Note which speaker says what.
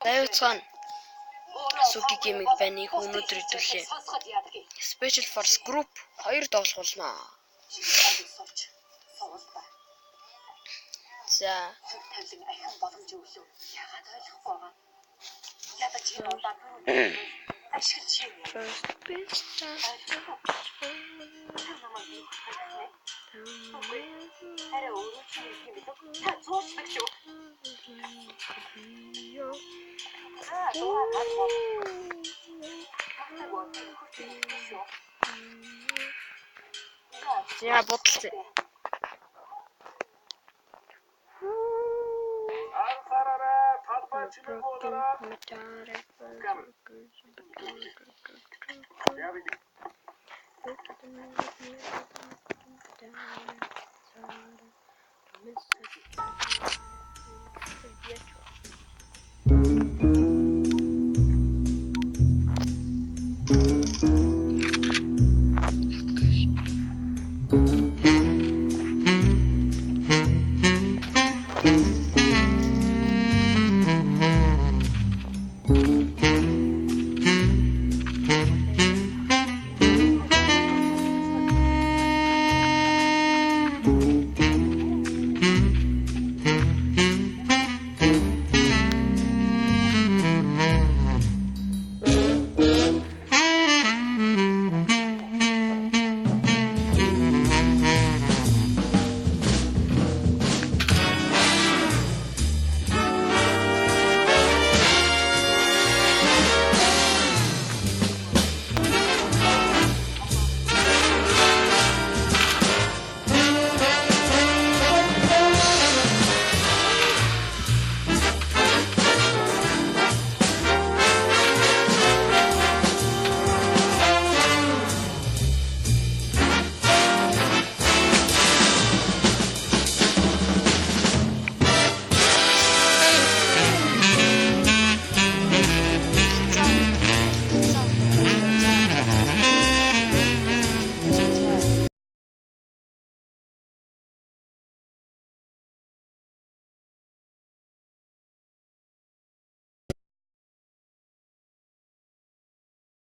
Speaker 1: Дайвцхан Сукигимиг банийг өнөөдөр хэвлээ. Special Force Group 2 тоглоулна. За.
Speaker 2: Тавилан ахин боломж өглөө. Яагаад ойлгохгүй байгаа. Ядаж чи улаан ашиглаж юм. Арай өөрөө чи юм бид. Та цуучдаг шүү.
Speaker 1: Я бодлоо.